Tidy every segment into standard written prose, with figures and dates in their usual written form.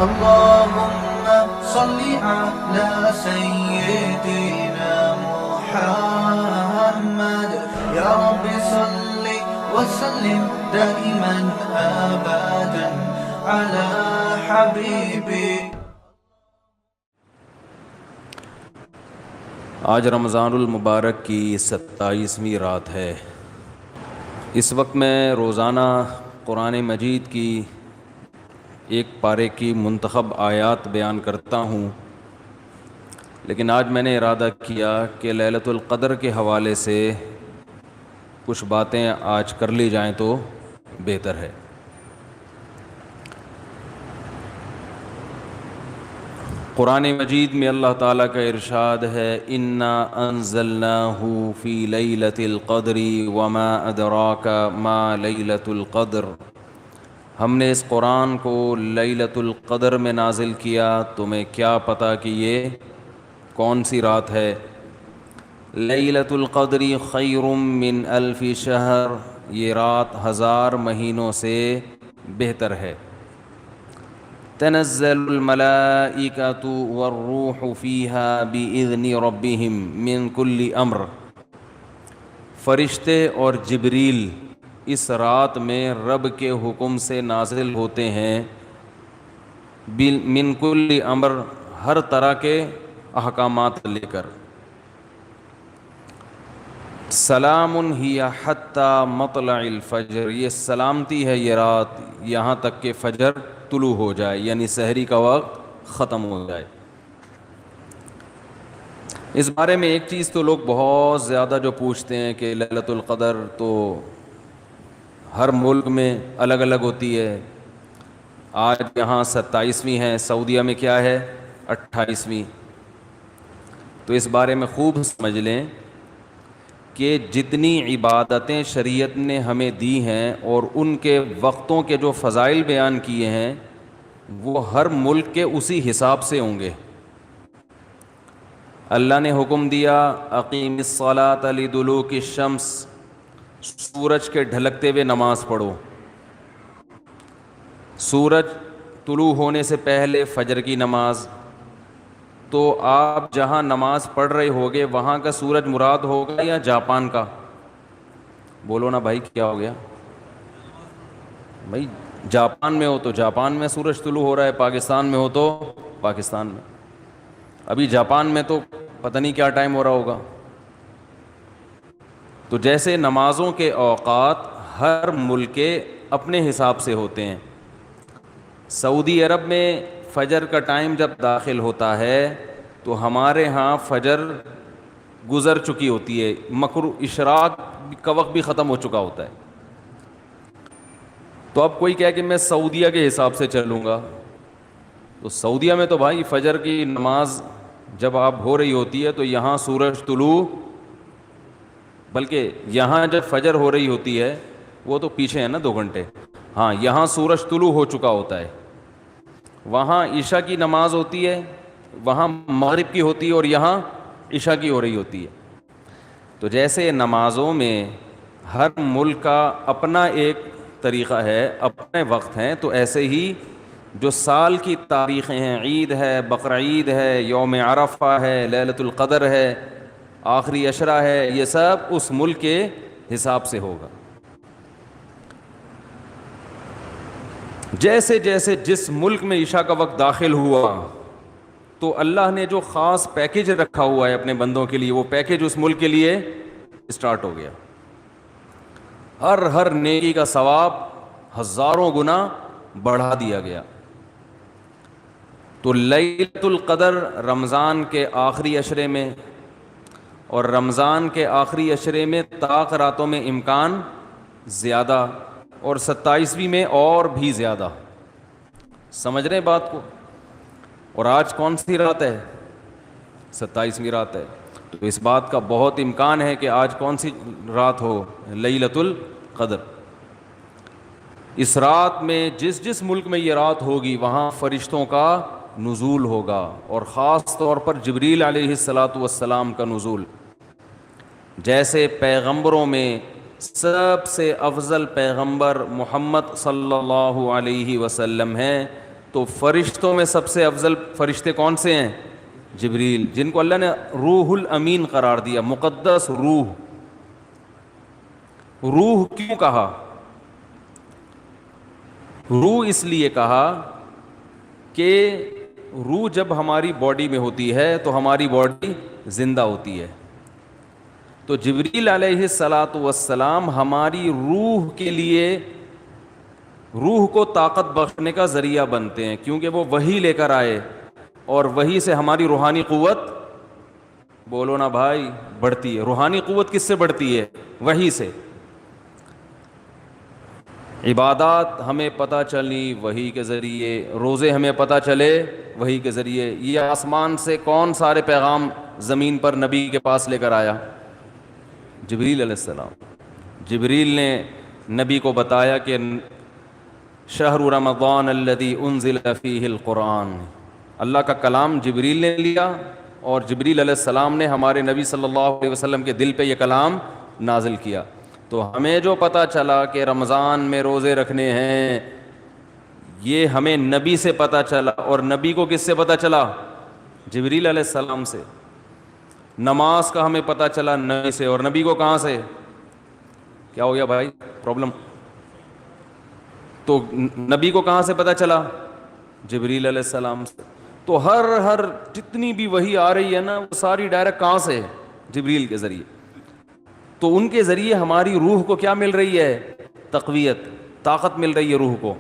اللهم صل على سيدنا محمد يا رب صل وسلم دائما أبدا على حبيبي. آج رمضان المبارک کی 27ویں رات ہے. اس وقت میں روزانہ قرآن مجید کی ایک پارے کی منتخب آیات بیان کرتا ہوں، لیکن آج میں نے ارادہ کیا کہ لیلۃ القدر کے حوالے سے کچھ باتیں آج کر لی جائیں تو بہتر ہے. قرآن مجید میں اللہ تعالیٰ کا ارشاد ہے، انا انزلناہ فی لیلۃ القدر وما ادراک ما لیلۃ القدر. ہم نے اس قرآن کو لیلۃ القدر میں نازل کیا، تمہیں کیا پتہ کہ یہ کون سی رات ہے. لیلۃ القدر خیر من الف شہر، یہ رات 1000 مہینوں سے بہتر ہے. تنزل الملائکۃ والروح فیہا بإذن ربہم من کل امر. فرشتے اور جبریل اس رات میں رب کے حکم سے نازل ہوتے ہیں، من کل امر، ہر طرح کے احکامات لے کر. سلام ہی حتی مطلع الفجر، یہ سلامتی ہے یہ رات یہاں تک کہ فجر طلوع ہو جائے، یعنی سحری کا وقت ختم ہو جائے. اس بارے میں ایک چیز تو لوگ بہت زیادہ جو پوچھتے ہیں کہ لیلۃ القدر تو ہر ملک میں الگ الگ ہوتی ہے. آج یہاں 27ویں ہے، سعودیہ میں کیا ہے 28ویں. تو اس بارے میں خوب سمجھ لیں کہ جتنی عبادتیں شریعت نے ہمیں دی ہیں اور ان کے وقتوں کے جو فضائل بیان کیے ہیں وہ ہر ملک کے اسی حساب سے ہوں گے. اللہ نے حکم دیا اقیم الصلاۃ لدلوک الشمس، سورج کے ڈھلکتے ہوئے نماز پڑھو. سورج طلوع ہونے سے پہلے فجر کی نماز. تو آپ جہاں نماز پڑھ رہے ہوگے وہاں کا سورج مراد ہوگا یا جاپان کا؟ بولو نا بھائی، کیا ہو گیا بھائی؟ جاپان میں ہو تو جاپان میں سورج طلوع ہو رہا ہے، پاکستان میں ہو تو پاکستان میں. ابھی جاپان میں تو پتہ نہیں کیا ٹائم ہو رہا ہوگا. تو جیسے نمازوں کے اوقات ہر ملک کے اپنے حساب سے ہوتے ہیں. سعودی عرب میں فجر کا ٹائم جب داخل ہوتا ہے تو ہمارے ہاں فجر گزر چکی ہوتی ہے، اشراق کا وقت بھی ختم ہو چکا ہوتا ہے. تو اب کوئی کہے کہ میں سعودیہ کے حساب سے چلوں گا، تو سعودیہ میں تو بھائی فجر کی نماز جب آپ ہو رہی ہوتی ہے تو یہاں سورج طلوع، بلکہ یہاں جب فجر ہو رہی ہوتی ہے وہ تو پیچھے ہے نا 2 گھنٹے. ہاں یہاں سورج طلوع ہو چکا ہوتا ہے، وہاں عشاء کی نماز ہوتی ہے، وہاں مغرب کی ہوتی ہے اور یہاں عشاء کی ہو رہی ہوتی ہے. تو جیسے نمازوں میں ہر ملک کا اپنا ایک طریقہ ہے، اپنے وقت ہیں، تو ایسے ہی جو سال کی تاریخیں ہیں، عید ہے، بقرعید ہے، یوم عرفہ ہے، لیلۃ القدر ہے، آخری عشرہ ہے، یہ سب اس ملک کے حساب سے ہوگا. جیسے جیسے جس ملک میں عشاء کا وقت داخل ہوا تو اللہ نے جو خاص پیکیج رکھا ہوا ہے اپنے بندوں کے لیے، وہ پیکیج اس ملک کے لیے اسٹارٹ ہو گیا. ہر نیکی کا ثواب ہزاروں گنا بڑھا دیا گیا. تو لیلۃ القدر رمضان کے آخری عشرے میں، اور رمضان کے آخری عشرے میں طاق راتوں میں امکان زیادہ، اور 27ویں میں اور بھی زیادہ. سمجھ رہے بات کو؟ اور آج کون سی رات ہے؟ 27ویں رات ہے. تو اس بات کا بہت امکان ہے کہ آج کون سی رات ہو؟ لیلۃ القدر. اس رات میں جس ملک میں یہ رات ہوگی وہاں فرشتوں کا نزول ہوگا، اور خاص طور پر جبریل علیہ الصلاۃ والسلام کا نزول. جیسے پیغمبروں میں سب سے افضل پیغمبر محمد صلی اللہ علیہ وسلم ہیں، تو فرشتوں میں سب سے افضل فرشتے کون سے ہیں؟ جبریل، جن کو اللہ نے روح الامین قرار دیا، مقدس روح۔ روح کیوں کہا؟ روح اس لیے کہا کہ روح جب ہماری باڈی میں ہوتی ہے تو ہماری باڈی زندہ ہوتی ہے، تو جبریل علیہ الصلاۃ والسلام ہماری روح کے لیے، روح کو طاقت بخشنے کا ذریعہ بنتے ہیں، کیونکہ وہ وحی لے کر آئے، اور وحی سے ہماری روحانی قوت، بولو نا بھائی، بڑھتی ہے۔ روحانی قوت کس سے بڑھتی ہے؟ وحی سے۔ عبادات ہمیں پتہ چلی وحی کے ذریعے، روزے ہمیں پتہ چلے وحی کے ذریعے۔ یہ آسمان سے کون سارے پیغام زمین پر نبی کے پاس لے کر آیا؟ جبریل علیہ السلام۔ جبریل نے نبی کو بتایا کہ شہر رمضان الذی انزل فیہ القرآن، اللہ کا کلام جبریل نے لیا، اور جبریل علیہ السلام نے ہمارے نبی صلی اللہ علیہ وسلم کے دل پہ یہ کلام نازل کیا۔ تو ہمیں جو پتہ چلا کہ رمضان میں روزے رکھنے ہیں، یہ ہمیں نبی سے پتہ چلا، اور نبی کو کس سے پتہ چلا؟ جبریل علیہ السلام سے۔ نماز کا ہمیں پتہ چلا نبی سے، اور نبی کو کہاں سے؟ کیا ہو گیا بھائی، پرابلم؟ تو نبی کو کہاں سے پتہ چلا؟ جبریل علیہ السلام سے۔ تو ہر جتنی بھی وحی آ رہی ہے نا، وہ ساری ڈائریکٹ کہاں سے؟ جبریل کے ذریعے۔ تو ان کے ذریعے ہماری روح کو کیا مل رہی ہے؟ تقویت، طاقت مل رہی ہے روح کو۔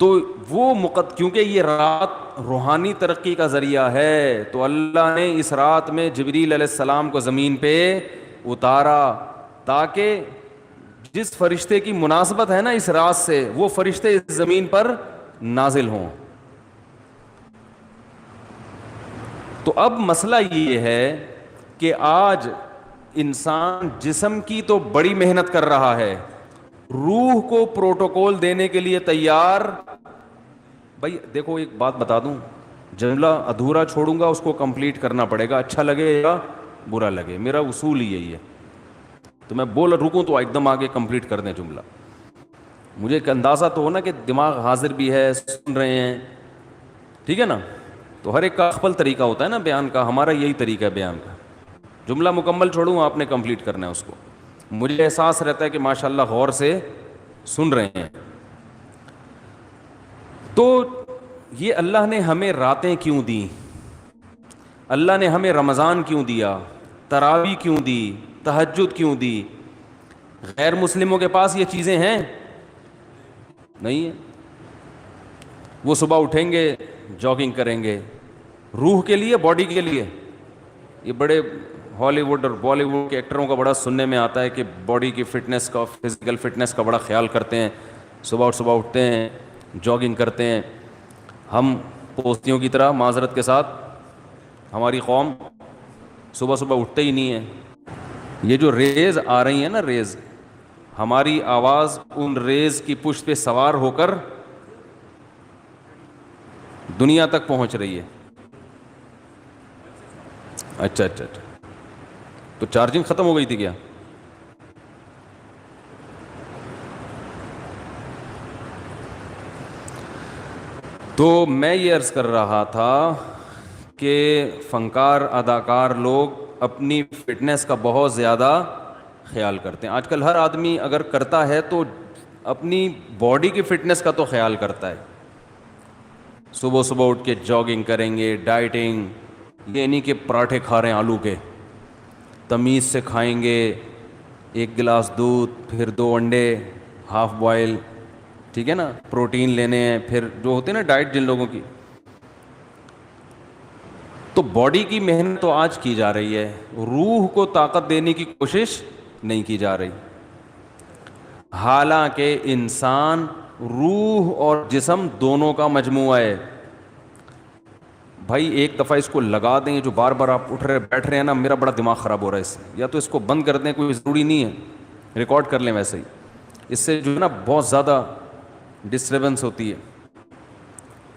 تو وہ کیونکہ یہ رات روحانی ترقی کا ذریعہ ہے، تو اللہ نے اس رات میں جبریل علیہ السلام کو زمین پہ اتارا، تاکہ جس فرشتے کی مناسبت ہے نا اس رات سے، وہ فرشتے اس زمین پر نازل ہوں۔ تو اب مسئلہ یہ ہے کہ آج انسان جسم کی تو بڑی محنت کر رہا ہے، روح کو پروٹوکول دینے کے لیے تیار۔ بھائی دیکھو ایک بات بتا دوں، جملہ ادھورا چھوڑوں گا، اس کو کمپلیٹ کرنا پڑے گا، اچھا لگے یا برا لگے، میرا اصول ہی یہی ہے۔ تو میں بول رکوں تو ایک دم آگے کمپلیٹ کر دیں جملہ، مجھے ایک اندازہ تو ہو نا کہ دماغ حاضر بھی ہے، سن رہے ہیں، ٹھیک ہے نا؟ تو ہر ایک کا خپل طریقہ ہوتا ہے نا بیان کا، ہمارا یہی طریقہ ہے بیان کا۔ جملہ مکمل چھوڑوں، آپ نے کمپلیٹ کرنا ہے اس کو۔ مجھے احساس رہتا ہے کہ ماشاءاللہ غور سے سن رہے ہیں۔ تو یہ اللہ نے ہمیں راتیں کیوں دیں؟ اللہ نے ہمیں رمضان کیوں دیا؟ تراویح کیوں دی؟ تہجد کیوں دی؟ غیر مسلموں کے پاس یہ چیزیں ہیں؟ نہیں ہیں۔ وہ صبح اٹھیں گے، جاگنگ کریں گے، روح کے لیے، باڈی کے لیے۔ یہ بڑے ہالی ووڈ اور بالی ووڈ کے ایکٹروں کا بڑا سننے میں آتا ہے کہ باڈی کی فٹنس کا، فزیکل فٹنس کا بڑا خیال کرتے ہیں، صبح اٹھتے ہیں، جاگنگ کرتے ہیں۔ ہم پوستیوں کی طرح، معذرت کے ساتھ، ہماری قوم صبح اٹھتے ہی نہیں ہے۔ یہ جو ریز آ رہی ہیں نا، ریز، ہماری آواز ان ریز کی پشت پہ سوار ہو کر دنیا تک پہنچ رہی ہے۔ اچھا، تو چارجنگ ختم ہو گئی تھی کیا؟ تو میں یہ عرض کر رہا تھا کہ فنکار، اداکار لوگ اپنی فٹنس کا بہت زیادہ خیال کرتے ہیں۔ آج کل ہر آدمی اگر کرتا ہے تو اپنی باڈی کی فٹنس کا تو خیال کرتا ہے۔ صبح اٹھ کے جاگنگ کریں گے، ڈائٹنگ، یہ نہیں کہ پراٹھے کھا رہے ہیں آلو کے، تمیز سے کھائیں گے، 1 گلاس دودھ، پھر 2 انڈے ہاف بوائل، ٹھیک ہے نا، پروٹین لینے ہیں، پھر جو ہوتے ہیں نا ڈائٹ جن لوگوں کی۔ تو باڈی کی محنت تو آج کی جا رہی ہے، روح کو طاقت دینے کی کوشش نہیں کی جا رہی۔ حالانکہ انسان روح اور جسم دونوں کا مجموعہ ہے۔ بھائی ایک دفعہ اس کو لگا دیں، جو بار بار آپ اٹھ رہے بیٹھ رہے ہیں نا، میرا بڑا دماغ خراب ہو رہا ہے اس سے، یا تو اس کو بند کر دیں، کوئی ضروری نہیں ہے، ریکارڈ کر لیں ویسے ہی، اس سے جو ہے نا بہت زیادہ ڈسٹربنس ہوتی ہے۔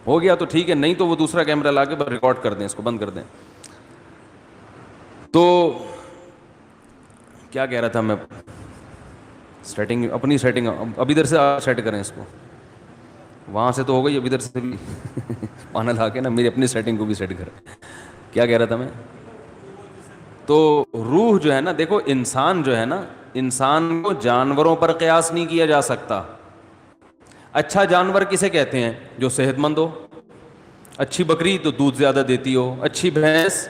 ہو گیا تو ٹھیک ہے، نہیں تو وہ دوسرا کیمرہ لا کے ریکارڈ کر دیں، اس کو بند کر دیں۔ تو کیا کہہ رہا تھا میں؟ اپنی سیٹنگ اب ادھر سے سیٹ کریں اس کو۔ وہاں سے تو ہو گئی، اب ادھر سے بھی پانل آ کے نا میری اپنی سیٹنگ کو بھی سیٹ کر. کیا کہہ رہا تھا میں؟ تو روح جو ہے نا، دیکھو انسان جو ہے نا، انسان کو جانوروں پر قیاس نہیں کیا جا سکتا. اچھا جانور کسے کہتے ہیں؟ جو صحت مند ہو. اچھی بکری تو دودھ زیادہ دیتی ہو، اچھی بھینس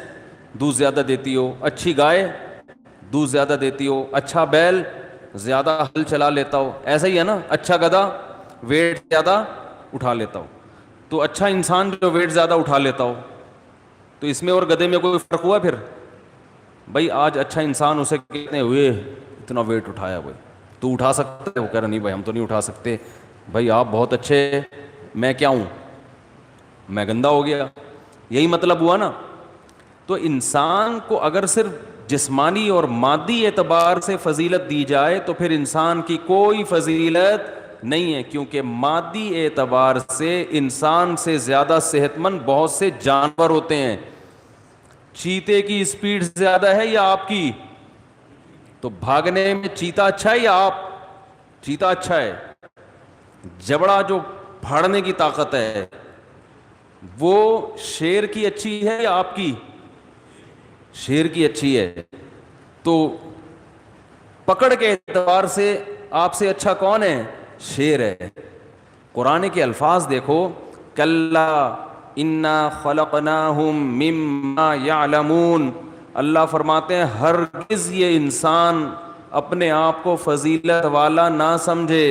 دودھ زیادہ دیتی ہو، اچھی گائے دودھ زیادہ دیتی ہو، اچھا بیل زیادہ ہل چلا لیتا ہو. ایسا ہی ہے نا، اچھا گدھا ویٹ زیادہ اٹھا لیتا ہو. تو اچھا انسان جو ویٹ زیادہ اٹھا لیتا ہو، تو اس میں اور گدھے میں کوئی فرق ہوا پھر؟ بھائی آج اچھا انسان اسے کہتے ہیں ہوئے اتنا ویٹ اٹھایا بھائی، تو اٹھا سکتا ہے؟ وہ کہہ رہا نہیں بھائی ہم تو نہیں اٹھا سکتے. بھائی آپ بہت اچھے، میں کیا ہوں؟ میں گندا ہو گیا. یہی مطلب ہوا نا. تو انسان کو اگر صرف جسمانی اور مادی اعتبار سے فضیلت دی جائے تو پھر انسان کی کوئی فضیلت نہیں ہے، کیونکہ مادی اعتبار سے انسان سے زیادہ صحت مند بہت سے جانور ہوتے ہیں. چیتے کی اسپیڈ زیادہ ہے یا آپ کی؟ تو بھاگنے میں چیتا اچھا ہے یا آپ؟ چیتا اچھا ہے. جبڑا جو پھاڑنے کی طاقت ہے وہ شیر کی اچھی ہے یا آپ کی؟ شیر کی اچھی ہے. تو پکڑ کے اعتبار سے آپ سے اچھا کون ہے؟ شیر ہے. قرآن کے الفاظ دیکھو، کلا انا خلقناہم مما یعلمون. اللہ فرماتے ہیں ہرگز یہ انسان اپنے آپ کو فضیلت والا نہ سمجھے،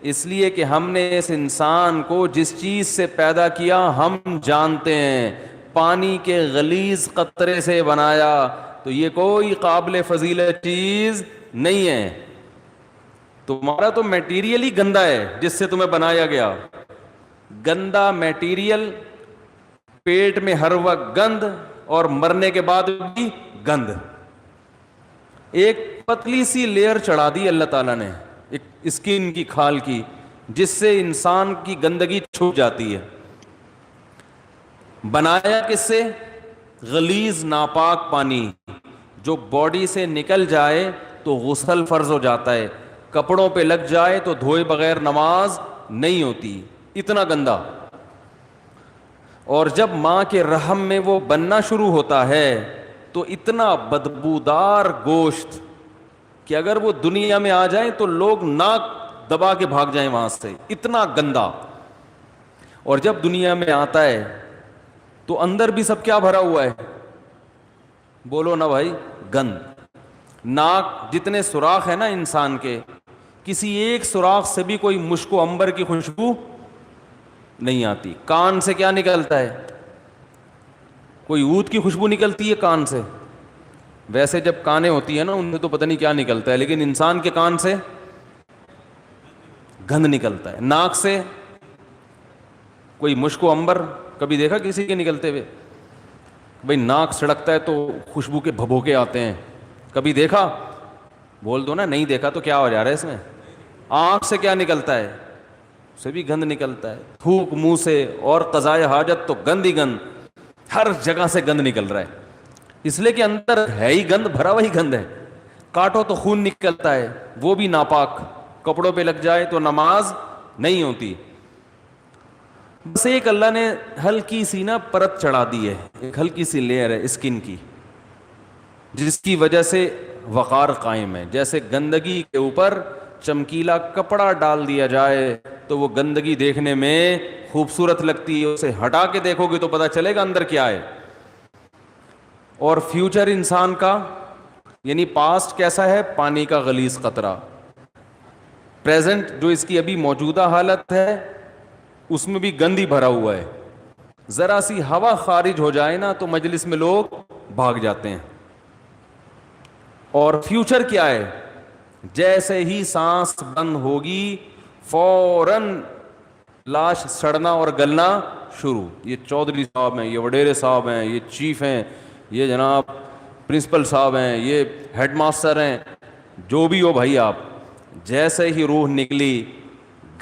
اس لیے کہ ہم نے اس انسان کو جس چیز سے پیدا کیا ہم جانتے ہیں. پانی کے غلیظ قطرے سے بنایا، تو یہ کوئی قابل فضیلت چیز نہیں ہے. تمہارا تو میٹیریل ہی گندا ہے جس سے تمہیں بنایا گیا. گندا میٹیریل، پیٹ میں ہر وقت گند، اور مرنے کے بعد بھی گند. ایک پتلی سی لیئر چڑھا دی اللہ تعالیٰ نے ایک اسکن کی، کھال کی، جس سے انسان کی گندگی چھپ جاتی ہے. بنایا کس سے؟ غلیظ ناپاک پانی جو باڈی سے نکل جائے تو غسل فرض ہو جاتا ہے، کپڑوں پہ لگ جائے تو دھوئے بغیر نماز نہیں ہوتی، اتنا گندا. اور جب ماں کے رحم میں وہ بننا شروع ہوتا ہے تو اتنا بدبودار گوشت کہ اگر وہ دنیا میں آ جائیں تو لوگ ناک دبا کے بھاگ جائیں وہاں سے، اتنا گندا. اور جب دنیا میں آتا ہے تو اندر بھی سب کیا بھرا ہوا ہے؟ بولو نا بھائی، گند. ناک جتنے سوراخ ہیں نا انسان کے، کسی ایک سوراخ سے بھی کوئی مشک و عنبر کی خوشبو نہیں آتی. کان سے کیا نکلتا ہے؟ کوئی عود کی خوشبو نکلتی ہے کان سے؟ ویسے جب کانیں ہوتی ہیں نا ان سے تو پتہ نہیں کیا نکلتا ہے، لیکن انسان کے کان سے گند نکلتا ہے. ناک سے کوئی مشک و عنبر کبھی دیکھا کسی کے نکلتے ہوئے؟ بھئی ناک سڑکتا ہے تو خوشبو کے بھبوکے آتے ہیں، کبھی دیکھا؟ بول دو نا نہیں دیکھا. تو کیا ہو جا رہا ہے اس میں؟ آنکھ سے کیا نکلتا ہے؟ سے بھی گند نکلتا ہے. تھوک منہ سے اور قضائے حاجت تو گند ہی گند، ہر جگہ سے گند نکل رہا ہے. اس لیے کہ اندر ہے ہی گند، بھرا ہوا ہی گند ہے. کاٹو تو خون نکلتا ہے، وہ بھی ناپاک. کپڑوں پہ لگ جائے تو نماز نہیں ہوتی. بس ایک اللہ نے ہلکی سی نا پرت چڑھا دی ہے، ایک ہلکی سی لیئر ہے اسکن کی، جس کی وجہ سے وقار قائم ہے. جیسے گندگی کے اوپر چمکیلا کپڑا ڈال دیا جائے تو وہ گندگی دیکھنے میں خوبصورت لگتی ہے، اسے ہٹا کے دیکھو گے تو پتہ چلے گا اندر کیا ہے. اور فیوچر انسان کا یعنی پاسٹ کیسا ہے؟ پانی کا غلیظ قطرہ. پریزنٹ جو اس کی ابھی موجودہ حالت ہے اس میں بھی گند ہی بھرا ہوا ہے. ذرا سی ہوا خارج ہو جائے نا تو مجلس میں لوگ بھاگ جاتے ہیں. اور فیوچر کیا ہے؟ جیسے ہی سانس بند ہوگی فوراً لاش سڑنا اور گلنا شروع. یہ چودھری صاحب ہیں، یہ وڈیرے صاحب ہیں، یہ چیف ہیں، یہ جناب پرنسپل صاحب ہیں، یہ ہیڈ ماسٹر ہیں، جو بھی ہو بھائی آپ، جیسے ہی روح نکلی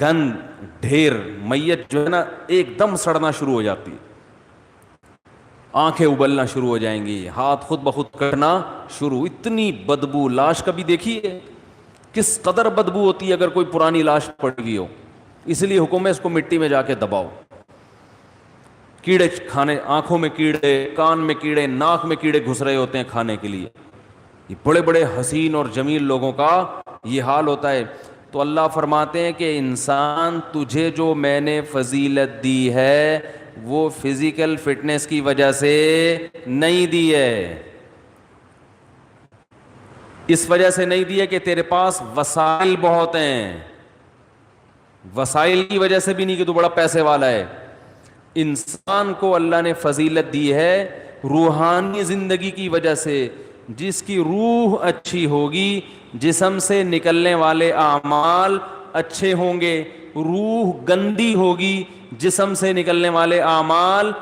گند ڈھیر، میت جو ہے نا ایک دم سڑنا شروع ہو جاتی ہے. آنکھیں ابلنا شروع ہو جائیں گی، ہاتھ خود بخود کرنا شروع. اتنی بدبو لاش کبھی دیکھی ہے؟ کس قدر بدبو ہوتی ہے اگر کوئی پرانی لاش پڑ گئی ہو. اس لیے حکم ہے اس کو مٹی میں جا کے دباؤ. کیڑے کھانے, آنکھوں میں کیڑے, کان میں کیڑے, ناک میں کیڑے گھس رہے ہوتے ہیں کھانے کے لیے. یہ بڑے بڑے حسین اور جمیل لوگوں کا یہ حال ہوتا ہے. تو اللہ فرماتے ہیں کہ انسان تجھے جو میں نے فضیلت دی ہے وہ فزیکل فٹنس کی وجہ سے نہیں دی ہے, اس وجہ سے نہیں دی ہے کہ تیرے پاس وسائل بہت ہیں, وسائل کی وجہ سے بھی نہیں کہ تو بڑا پیسے والا ہے. انسان کو اللہ نے فضیلت دی ہے روحانی زندگی کی وجہ سے. جس کی روح اچھی ہوگی جسم سے نکلنے والے اعمال اچھے ہوں گے, روح گندی ہوگی جسم سے نکلنے والے اعمال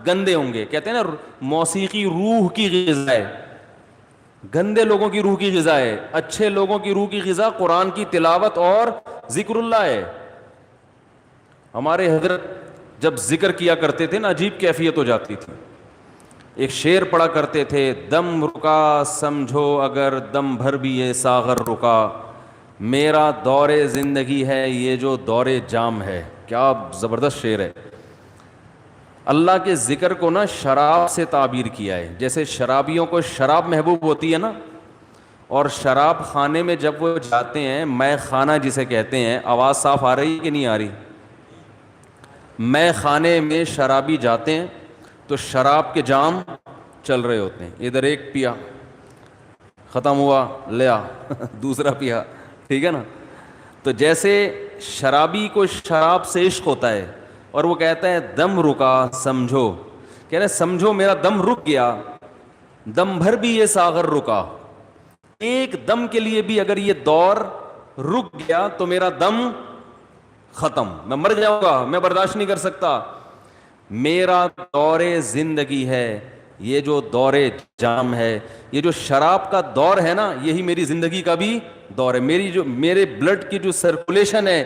گندے ہوں گے. کہتے ہیں نا موسیقی روح کی غذا ہے, گندے لوگوں کی روح کی غذا ہے, اچھے لوگوں کی روح کی غذا قرآن کی تلاوت اور ذکر اللہ ہے. ہمارے حضرت جب ذکر کیا کرتے تھے نا عجیب کیفیت ہو جاتی تھی. ایک شعر پڑھا کرتے تھے, دم رکا سمجھو اگر دم بھر بھی یہ ساغر رکا, میرا دور زندگی ہے یہ جو دور جام ہے. کیا زبردست شعر ہے. اللہ کے ذکر کو نا شراب سے تعبیر کیا ہے. جیسے شرابیوں کو شراب محبوب ہوتی ہے نا, اور شراب خانے میں جب وہ جاتے ہیں, میں خانہ جسے کہتے ہیں, آواز صاف آ رہی کہ نہیں آ رہی؟ میں خانے میں شرابی جاتے ہیں تو شراب کے جام چل رہے ہوتے ہیں. ادھر ایک پیا, ختم ہوا, لیا دوسرا پیا, ٹھیک ہے نا. تو جیسے شرابی کو شراب سے عشق ہوتا ہے اور وہ کہتا ہے دم رکا سمجھو, کہہ رہے سمجھو میرا دم رک گیا, دم بھر بھی یہ ساغر رکا, ایک دم کے لیے بھی اگر یہ دور رک گیا تو میرا دم ختم, میں مر جاؤں گا, میں برداشت نہیں کر سکتا. میرا دور زندگی ہے یہ جو دور جام ہے, یہ جو شراب کا دور ہے نا یہی میری زندگی کا بھی دور ہے. میرے بلڈ کی جو سرکولیشن ہے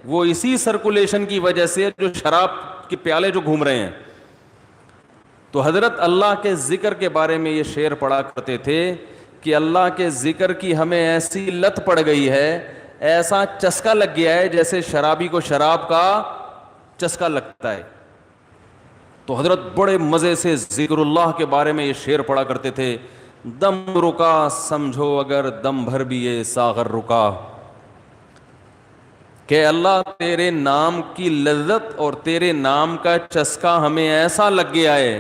وہ اسی سرکولیشن کی وجہ سے جو شراب کے پیالے جو گھوم رہے ہیں. تو حضرت اللہ کے ذکر کے بارے میں یہ شعر پڑھا کرتے تھے کہ اللہ کے ذکر کی ہمیں ایسی لت پڑ گئی ہے, ایسا چسکا لگ گیا ہے جیسے شرابی کو شراب کا چسکا لگتا ہے. تو حضرت بڑے مزے سے ذکر اللہ کے بارے میں یہ شعر پڑھا کرتے تھے, دم رکا سمجھو اگر دم بھر بھی یہ ساغر رکا, کہ اللہ تیرے نام کی لذت اور تیرے نام کا چسکا ہمیں ایسا لگ گیا ہے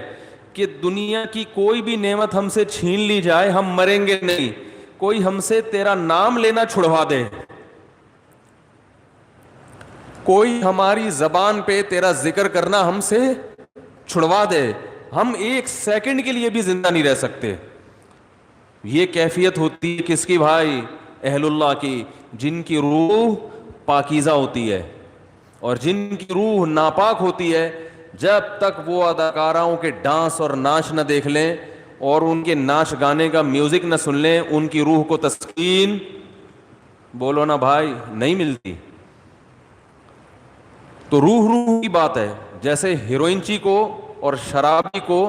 کہ دنیا کی کوئی بھی نعمت ہم سے چھین لی جائے ہم مریں گے نہیں. کوئی ہم سے تیرا نام لینا چھڑوا دے, کوئی ہماری زبان پہ تیرا ذکر کرنا ہم سے چھڑوا دے, ہم ایک سیکنڈ کے لیے بھی زندہ نہیں رہ سکتے. یہ کیفیت ہوتی ہے کس کی بھائی؟ اہل اللہ کی, جن کی روح پاکیزہ ہوتی ہے. اور جن کی روح ناپاک ہوتی ہے, جب تک وہ اداکاراؤں کے ڈانس اور ناچ نہ دیکھ لیں اور ان کے ناچ گانے کا میوزک نہ سن لیں, ان کی روح کو تسکین بولو نا بھائی نہیں ملتی. تو روح کی بات ہے. جیسے ہیروئنچی کو اور شرابی کو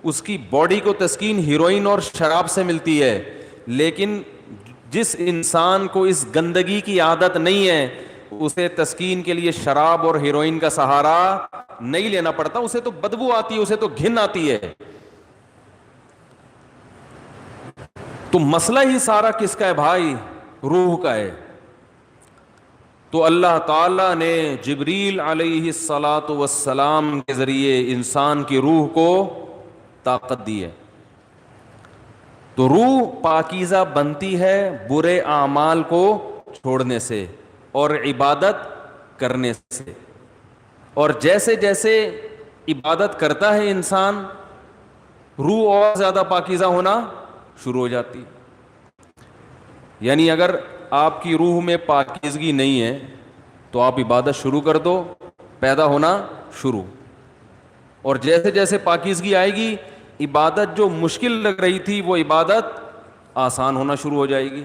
اس کی باڈی کو تسکین ہیروئن اور شراب سے ملتی ہے, لیکن جس انسان کو اس گندگی کی عادت نہیں ہے اسے تسکین کے لیے شراب اور ہیروئن کا سہارا نہیں لینا پڑتا. اسے تو بدبو آتی ہے, اسے تو گھن آتی ہے. تو مسئلہ ہی سارا کس کا ہے بھائی؟ روح کا ہے. تو اللہ تعالیٰ نے جبریل علیہ الصلاۃ والسلام کے ذریعے انسان کی روح کو طاقت دی ہے. تو روح پاکیزہ بنتی ہے برے اعمال کو چھوڑنے سے اور عبادت کرنے سے, اور جیسے جیسے عبادت کرتا ہے انسان روح اور زیادہ پاکیزہ ہونا شروع ہو جاتی. یعنی اگر آپ کی روح میں پاکیزگی نہیں ہے تو آپ عبادت شروع کر دو, پیدا ہونا شروع. اور جیسے جیسے پاکیزگی آئے گی عبادت جو مشکل لگ رہی تھی وہ عبادت آسان ہونا شروع ہو جائے گی.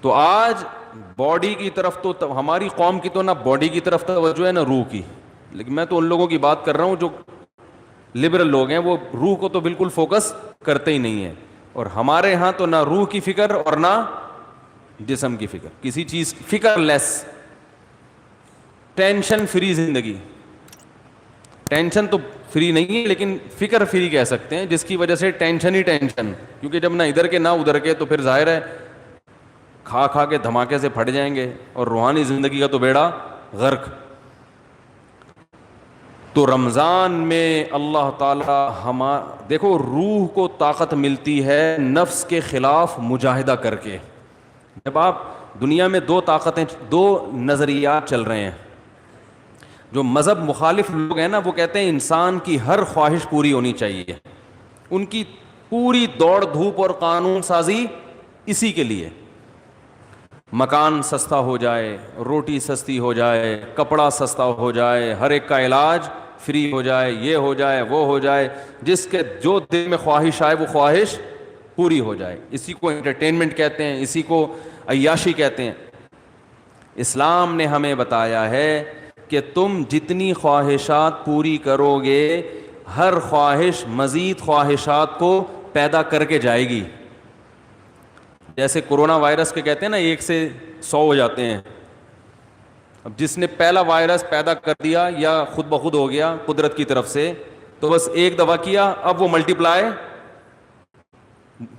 تو آج باڈی کی طرف تو ہماری قوم کی تو نہ باڈی کی طرف توجہ ہے نہ روح کی, لیکن میں تو ان لوگوں کی بات کر رہا ہوں جو لبرل لوگ ہیں, وہ روح کو تو بالکل فوکس کرتے ہی نہیں ہیں. اور ہمارے ہاں تو نہ روح کی فکر اور نہ جسم کی فکر, کسی چیز فکر لیس. ٹینشن فری زندگی. ٹینشن تو فری نہیں ہے لیکن فکر فری کہہ سکتے ہیں, جس کی وجہ سے ٹینشن ہی ٹینشن, کیونکہ جب نہ ادھر کے نہ ادھر کے تو پھر ظاہر ہے کھا کھا کے دھماکے سے پھٹ جائیں گے, اور روحانی زندگی کا تو بیڑا غرق. تو رمضان میں اللہ تعالی دیکھو روح کو طاقت ملتی ہے نفس کے خلاف مجاہدہ کر کے. جب آپ دنیا میں دو طاقتیں, دو نظریات چل رہے ہیں, جو مذہب مخالف لوگ ہیں نا وہ کہتے ہیں انسان کی ہر خواہش پوری ہونی چاہیے, ان کی پوری دوڑ دھوپ اور قانون سازی اسی کے لیے, مکان سستا ہو جائے, روٹی سستی ہو جائے, کپڑا سستا ہو جائے, ہر ایک کا علاج فری ہو جائے, یہ ہو جائے وہ ہو جائے, جس کے جو دل میں خواہش آئے وہ خواہش پوری ہو جائے. اسی کو انٹرٹینمنٹ کہتے ہیں, اسی کو عیاشی کہتے ہیں. اسلام نے ہمیں بتایا ہے کہ تم جتنی خواہشات پوری کرو گے ہر خواہش مزید خواہشات کو پیدا کر کے جائے گی. جیسے کورونا وائرس کے کہتے ہیں نا 1 سے 100 ہو جاتے ہیں. اب جس نے پہلا وائرس پیدا کر دیا یا خود بخود ہو گیا قدرت کی طرف سے, تو بس ایک دفعہ کیا, اب وہ ملٹی پلائی,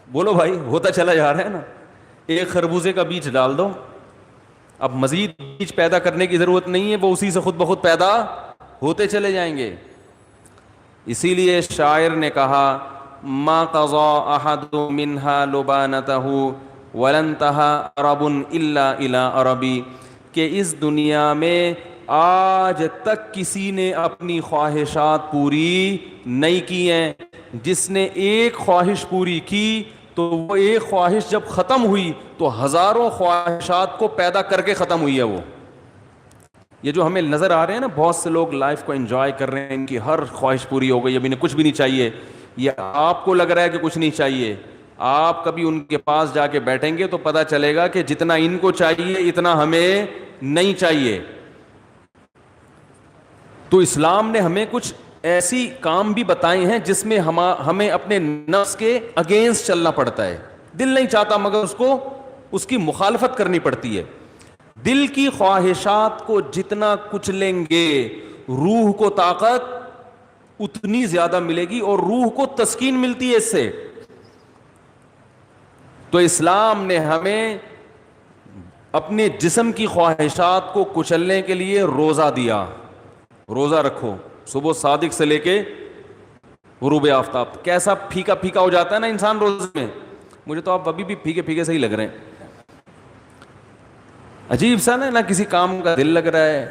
بولو بھائی, ہوتا چلا جا رہا ہے نا. ایک خربوزے کا بیج ڈال دو, اب مزید بیج پیدا کرنے کی ضرورت نہیں ہے, وہ اسی سے خود بخود پیدا ہوتے چلے جائیں گے. اسی لیے شاعر نے کہا ما قضا احد منها لبانته ولن تها عرب الا الى عربی, کہ اس دنیا میں آج تک کسی نے اپنی خواہشات پوری نہیں کی ہیں. جس نے ایک خواہش پوری کی تو وہ ایک خواہش جب ختم ہوئی تو ہزاروں خواہشات کو پیدا کر کے ختم ہوئی ہے. وہ یہ جو ہمیں نظر آ رہے ہیں نا, بہت سے لوگ لائف کو انجوائے کر رہے ہیں, ان کی ہر خواہش پوری ہو گئی, اب انہیں کچھ بھی نہیں چاہیے. یہ آپ کو لگ رہا ہے کہ کچھ نہیں چاہیے, آپ کبھی ان کے پاس جا کے بیٹھیں گے تو پتہ چلے گا کہ جتنا ان کو چاہیے اتنا ہمیں نہیں چاہیے. تو اسلام نے ہمیں کچھ ایسی کام بھی بتائے ہیں جس میں ہمیں اپنے نفس کے اگینسٹ چلنا پڑتا ہے. دل نہیں چاہتا مگر اس کی مخالفت کرنی پڑتی ہے. دل کی خواہشات کو جتنا کچلیں گے روح کو طاقت اتنی زیادہ ملے گی, اور روح کو تسکین ملتی ہے اس سے. تو اسلام نے ہمیں اپنے جسم کی خواہشات کو کچلنے کے لیے روزہ دیا. روزہ رکھو, صبح صادق سے لے کے غروب آفتاب. کیسا پھیکا پھیکا ہو جاتا ہے نا انسان روزے میں, مجھے تو آپ ابھی بھی پھیکے پھیکے سے ہی لگ رہے ہیں. عجیب سا نا, نہ کسی کام کا دل لگ رہا ہے,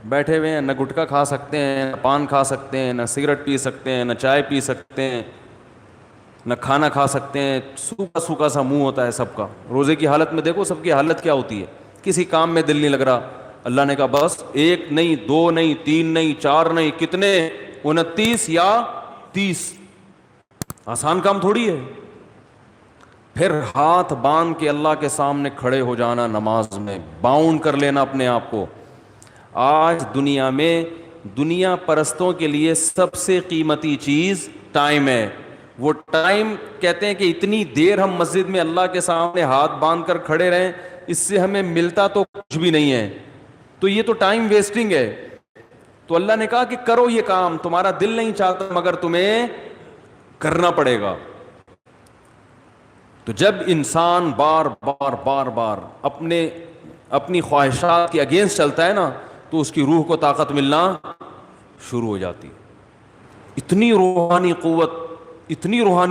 بیٹھے ہوئے ہیں, نہ گٹکا کھا سکتے ہیں, نہ پان کھا سکتے ہیں, نہ سگریٹ پی سکتے ہیں, نہ چائے پی سکتے ہیں, نہ کھانا کھا سکتے ہیں. سوکھا سوکھا سا منہ ہوتا ہے سب کا. روزے کی حالت میں دیکھو سب کی حالت کیا ہوتی ہے, کسی کام میں دل نہیں لگ رہا. اللہ نے کہا بس 1 نہیں 2 نہیں 3 نہیں 4 نہیں, کتنے 29 یا 30. آسان کام تھوڑی ہے. پھر ہاتھ باندھ کے اللہ کے سامنے کھڑے ہو جانا نماز میں, باؤنڈ کر لینا اپنے آپ کو. آج دنیا میں دنیا پرستوں کے لیے سب سے قیمتی چیز ٹائم ہے. وہ ٹائم کہتے ہیں کہ اتنی دیر ہم مسجد میں اللہ کے سامنے ہاتھ باندھ کر کھڑے رہیں, اس سے ہمیں ملتا تو کچھ بھی نہیں ہے, تو یہ تو ٹائم ویسٹنگ ہے. تو اللہ نے کہا کہ کرو یہ کام, تمہارا دل نہیں چاہتا مگر تمہیں کرنا پڑے گا. تو جب انسان بار بار بار بار اپنی خواہشات کے اگینسٹ چلتا ہے نا, تو اس کی روح کو طاقت ملنا شروع ہو جاتی. اتنی روحانی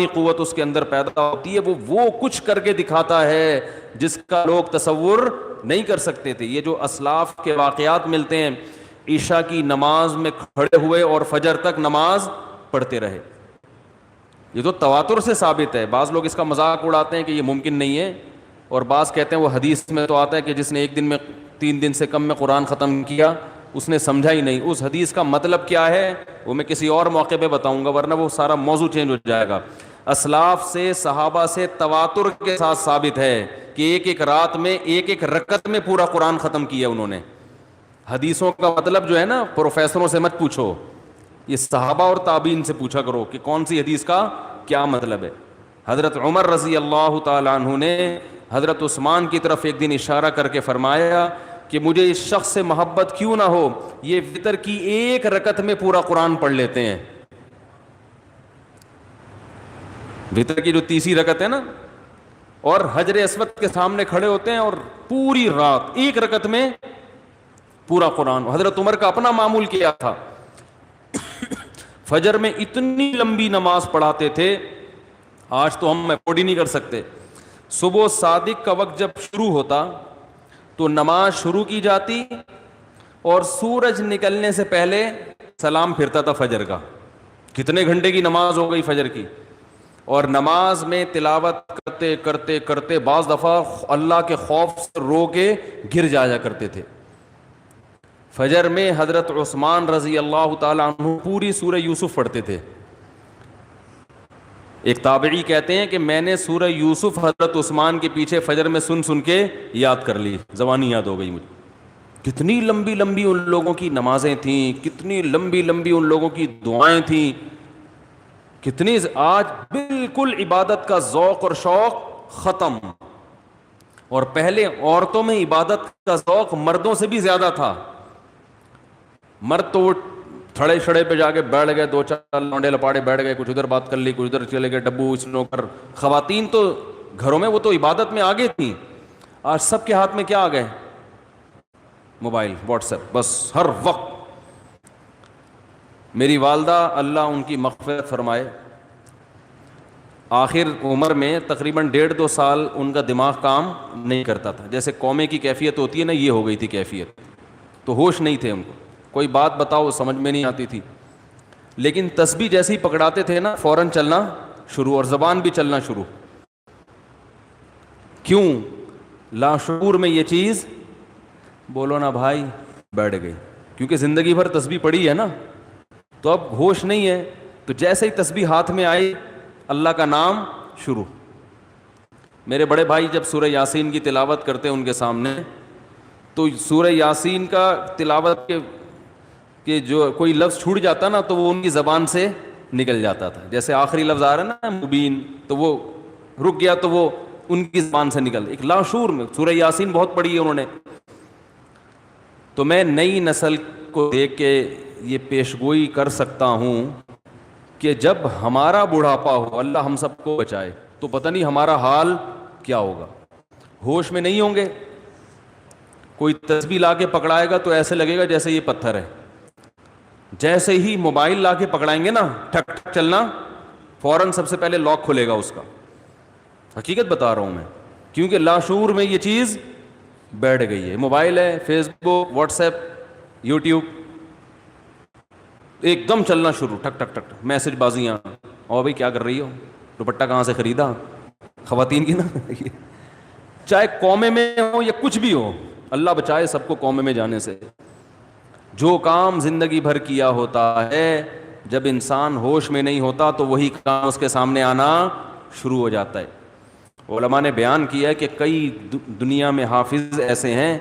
قوت اس کے اندر پیدا ہوتی ہے, وہ کچھ کر کے دکھاتا ہے جس کا لوگ تصور نہیں کر سکتے تھے. یہ جو اسلاف کے واقعات ملتے ہیں, عشاء کی نماز میں کھڑے ہوئے اور فجر تک نماز پڑھتے رہے, یہ تو تواتر سے ثابت ہے. بعض لوگ اس کا مذاق اڑاتے ہیں کہ یہ ممکن نہیں ہے, اور بعض کہتے ہیں وہ حدیث میں تو آتا ہے کہ جس نے 1 دن میں 3 دن سے کم میں قرآن ختم کیا اس نے سمجھا ہی نہیں. اس حدیث کا مطلب کیا ہے وہ میں کسی اور موقع پہ بتاؤں گا, ورنہ وہ سارا موضوع چینج ہو جائے گا. اسلاف سے صحابہ سے تواتر کے ساتھ ثابت ہے کہ ایک رات میں 1 رکعت میں پورا قرآن ختم کیا انہوں نے. حدیثوں کا مطلب جو ہے نا پروفیسروں سے مت پوچھو, یہ صحابہ اور تابعین سے پوچھا کرو کہ کون سی حدیث کا کیا مطلب ہے. حضرت عمر رضی اللہ تعالیٰ عنہ نے حضرت عثمان کی طرف ایک دن اشارہ کر کے فرمایا, کہ مجھے اس شخص سے محبت کیوں نہ ہو، یہ وتر کی ایک رکعت میں پورا قرآن پڑھ لیتے ہیں. وتر کی جو تیسری رکعت ہے نا، اور حجر اسود کے سامنے کھڑے ہوتے ہیں اور پوری رات ایک رکعت میں پورا قرآن. حضرت عمر کا اپنا معمول کیا تھا، فجر میں اتنی لمبی نماز پڑھاتے تھے، آج تو ہم افورڈ ہی نہیں کر سکتے. صبح صادق کا وقت جب شروع ہوتا تو نماز شروع کی جاتی اور سورج نکلنے سے پہلے سلام پھرتا تھا فجر کا. کتنے گھنٹے کی نماز ہو گئی فجر کی. اور نماز میں تلاوت کرتے کرتے کرتے بعض دفعہ اللہ کے خوف سے رو کے گر جایا کرتے تھے. فجر میں حضرت عثمان رضی اللہ تعالی عنہ پوری سورہ یوسف پڑھتے تھے. ایک تابعی کہتے ہیں کہ میں نے سورہ یوسف حضرت عثمان کے پیچھے فجر میں سن سن کے یاد کر لی، زبانی یاد ہو گئی مجھے. کتنی لمبی لمبی ان لوگوں کی نمازیں تھیں، کتنی لمبی لمبی ان لوگوں کی دعائیں تھیں، کتنی. آج بالکل عبادت کا ذوق اور شوق ختم. اور پہلے عورتوں میں عبادت کا ذوق مردوں سے بھی زیادہ تھا. مرد تو وہ تھڑے چھڑے پہ جا کے بیٹھ گئے، دو چار لونڈے لپاڑے بیٹھ گئے، کچھ ادھر بات کر لی، کچھ ادھر چلے گئے، ڈبو اسنوکر. خواتین تو گھروں میں وہ تو عبادت میں آگے تھیں. آج سب کے ہاتھ میں کیا آ گئے؟ موبائل، واٹس ایپ، بس ہر وقت. میری والدہ اللہ ان کی مغفرت فرمائے، آخر عمر میں تقریباً 1.5-2 سال ان کا دماغ کام نہیں کرتا تھا. جیسے قومے کی کیفیت ہوتی ہے نا، یہ ہو گئی تھی کیفیت. تو ہوش نہیں تھے ان کو، کوئی بات بتاؤ سمجھ میں نہیں آتی تھی. لیکن تسبیح جیسے ہی پکڑاتے تھے نا، فوراً چلنا شروع، اور زبان بھی چلنا شروع. کیوں؟ لاشعور میں یہ چیز، بولو نا بھائی، بیٹھ گئی. کیونکہ زندگی بھر تسبیح پڑھی ہے نا، تو اب ہوش نہیں ہے. تو جیسے ہی تسبیح ہاتھ میں آئی، اللہ کا نام شروع. میرے بڑے بھائی جب سورہ یاسین کی تلاوت کرتے ان کے سامنے، تو سورہ یاسین کا تلاوت کہ جو کوئی لفظ چھوٹ جاتا نا تو وہ ان کی زبان سے نکل جاتا تھا. جیسے آخری لفظ آ رہا ہے نا مبین، تو وہ رک گیا تو وہ ان کی زبان سے نکل. ایک لاشعور میں سورہ یاسین بہت پڑھی ہے انہوں نے. تو میں نئی نسل کو دیکھ کے یہ پیشگوئی کر سکتا ہوں کہ جب ہمارا بڑھاپا ہو، اللہ ہم سب کو بچائے، تو پتہ نہیں ہمارا حال کیا ہوگا. ہوش میں نہیں ہوں گے. کوئی تسبیح لا کے پکڑائے گا تو ایسے لگے گا جیسے یہ پتھر ہے. جیسے ہی موبائل لا کے پکڑائیں گے نا، ٹھک ٹھک چلنا، فوراً سب سے پہلے لاک کھلے گا اس کا. حقیقت بتا رہا ہوں میں، کیونکہ لاشعور میں یہ چیز بیٹھ گئی ہے. موبائل ہے، فیس بک، واٹس ایپ، یوٹیوب، ایک دم چلنا شروع، ٹھک ٹھک ٹھک، میسج بازیاں. اور بھائی کیا کر رہی ہو؟ دوپٹہ کہاں سے خریدا؟ خواتین کی نا چاہے قومے میں ہو یا کچھ بھی ہو، اللہ بچائے سب کو قومے میں جانے سے. جو کام زندگی بھر کیا ہوتا ہے، جب انسان ہوش میں نہیں ہوتا تو وہی کام اس کے سامنے آنا شروع ہو جاتا ہے. علماء نے بیان کیا ہے کہ کئی دنیا میں حافظ ایسے ہیں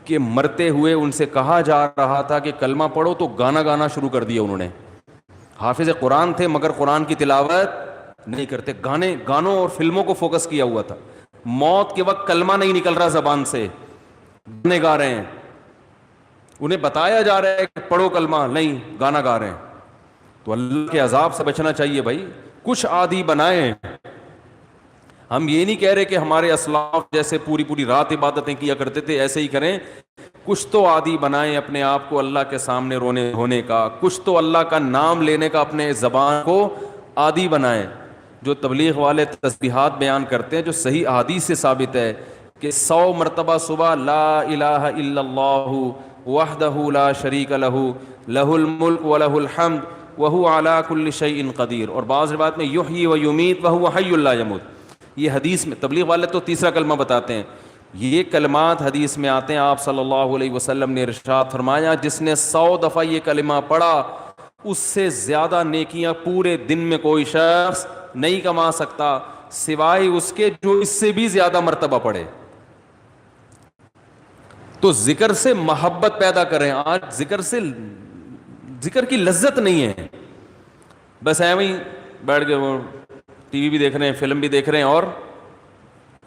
کہ مرتے ہوئے ان سے کہا جا رہا تھا کہ کلمہ پڑھو تو گانا گانا شروع کر دیا انہوں نے. حافظ قرآن تھے مگر قرآن کی تلاوت نہیں کرتے، گانوں اور فلموں کو فوکس کیا ہوا تھا. موت کے وقت کلمہ نہیں نکل رہا زبان سے، گانے گا رہے ہیں. انہیں بتایا جا رہا ہے کہ پڑھو کلمہ، نہیں، گانا گا رہے ہیں. تو اللہ کے عذاب سے بچنا چاہیے بھائی. کچھ عادی بنائیں. ہم یہ نہیں کہہ رہے کہ ہمارے اسلاف جیسے پوری پوری رات عبادتیں کیا کرتے تھے ایسے ہی کریں. کچھ تو عادی بنائیں اپنے آپ کو اللہ کے سامنے رونے ہونے کا، کچھ تو اللہ کا نام لینے کا اپنے زبان کو عادی بنائیں. جو تبلیغ والے تسبیحات بیان کرتے ہیں، جو صحیح احادیث سے ثابت ہے کہ 100 مرتبہ صبح لا الہ الا اللہ وحدہ لا شریک لہ لہ الملک ولہ الحمد وہو علی کل شیء قدیر. اور بعض روایت میں یحیی و یمیت وہو حی لا یموت. یہ حدیث میں تبلیغ والے تو تیسرا کلمہ بتاتے ہیں. یہ کلمات حدیث میں آتے ہیں. آپ صلی اللہ علیہ وسلم نے ارشاد فرمایا جس نے 100 دفعہ یہ کلمہ پڑھا اس سے زیادہ نیکیاں پورے دن میں کوئی شخص نہیں کما سکتا سوائے اس کے جو اس سے بھی زیادہ مرتبہ پڑھے. تو ذکر سے محبت پیدا کریں. آج ذکر کی لذت نہیں ہے. بس ایویں ہی بیٹھ کے وہ ٹی وی بھی دیکھ رہے ہیں، فلم بھی دیکھ رہے ہیں اور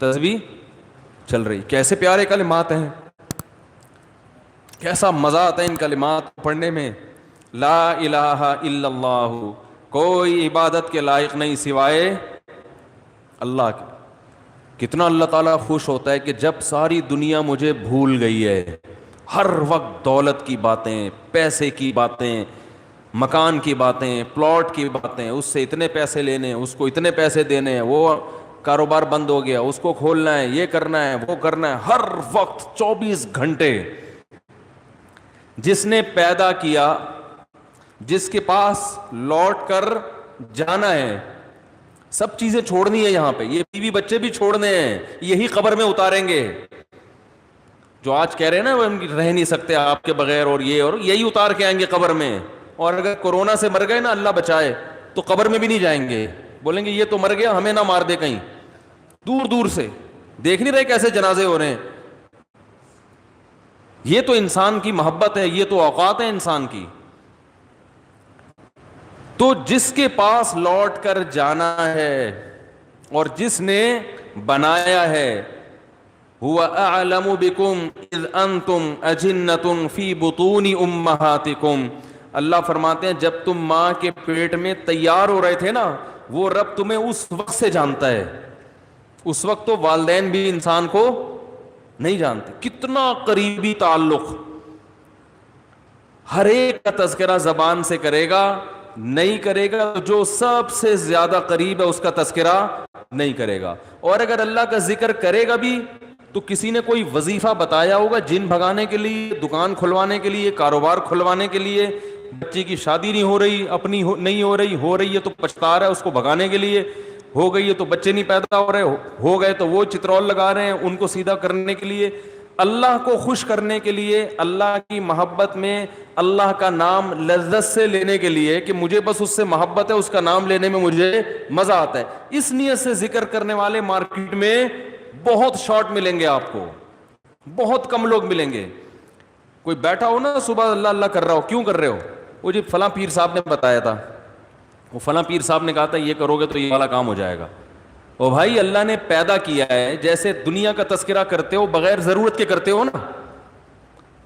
تسبیح چل رہی. کیسے پیارے کلمات ہیں. کیسا مزہ آتا ہے ان کلمات پڑھنے میں. لا الہ الا اللہ, کوئی عبادت کے لائق نہیں سوائے اللہ کے. کتنا اللہ تعالیٰ خوش ہوتا ہے کہ جب ساری دنیا مجھے بھول گئی ہے, ہر وقت دولت کی باتیں, پیسے کی باتیں, مکان کی باتیں, پلاٹ کی باتیں, اس سے اتنے پیسے لینے, اس کو اتنے پیسے دینے, وہ کاروبار بند ہو گیا, اس کو کھولنا ہے, یہ کرنا ہے, وہ کرنا ہے, ہر وقت 24 گھنٹے. جس نے پیدا کیا, جس کے پاس لوٹ کر جانا ہے, سب چیزیں چھوڑنی ہے یہاں پہ, یہ بیوی بچے بھی چھوڑنے ہیں, یہی قبر میں اتاریں گے. جو آج کہہ رہے ہیں نا وہ رہ نہیں سکتے آپ کے بغیر, اور یہ اور یہی اتار کے آئیں گے قبر میں. اور اگر کورونا سے مر گئے نا, اللہ بچائے, تو قبر میں بھی نہیں جائیں گے, بولیں گے یہ تو مر گیا, ہمیں نہ مار دے کہیں. دور دور سے دیکھ نہیں رہے کیسے جنازے ہو رہے ہیں. یہ تو انسان کی محبت ہے, یہ تو اوقات ہے انسان کی. تو جس کے پاس لوٹ کر جانا ہے اور جس نے بنایا ہے, هو اعلم بكم اذ انتم اجنة في بطون امهاتكم, اللہ فرماتے ہیں جب تم ماں کے پیٹ میں تیار ہو رہے تھے نا, وہ رب تمہیں اس وقت سے جانتا ہے. اس وقت تو والدین بھی انسان کو نہیں جانتے. کتنا قریبی تعلق, ہر ایک کا تذکرہ زبان سے کرے گا, نہیں کرے گا جو سب سے زیادہ قریب ہے اس کا تذکرہ نہیں کرے گا. اور اگر اللہ کا ذکر کرے گا بھی تو کسی نے کوئی وظیفہ بتایا ہوگا جن بھگانے کے لیے, دکان کھلوانے کے لیے, کاروبار کھلوانے کے لیے, بچے کی شادی نہیں ہو رہی, اپنی نہیں ہو رہی ہے تو پچھتا رہا ہے, اس کو بھگانے کے لیے, ہو گئی ہے تو بچے نہیں پیدا ہو رہے, ہو گئے تو وہ چترول لگا رہے ہیں ان کو سیدھا کرنے کے لیے. اللہ کو خوش کرنے کے لیے, اللہ کی محبت میں اللہ کا نام لذت سے لینے کے لیے کہ مجھے بس اس سے محبت ہے, اس کا نام لینے میں مجھے مزہ آتا ہے, اس نیت سے ذکر کرنے والے مارکیٹ میں بہت شارٹ ملیں گے آپ کو, بہت کم لوگ ملیں گے. کوئی بیٹھا ہو نا صبح اللہ اللہ کر رہا ہو, کیوں کر رہے ہو, وہ جی فلاں پیر صاحب نے بتایا تھا, وہ فلاں پیر صاحب نے کہا تھا یہ کرو گے تو یہ والا کام ہو جائے گا. او بھائی اللہ نے پیدا کیا ہے, جیسے دنیا کا تذکرہ کرتے ہو بغیر ضرورت کے کرتے ہو نا.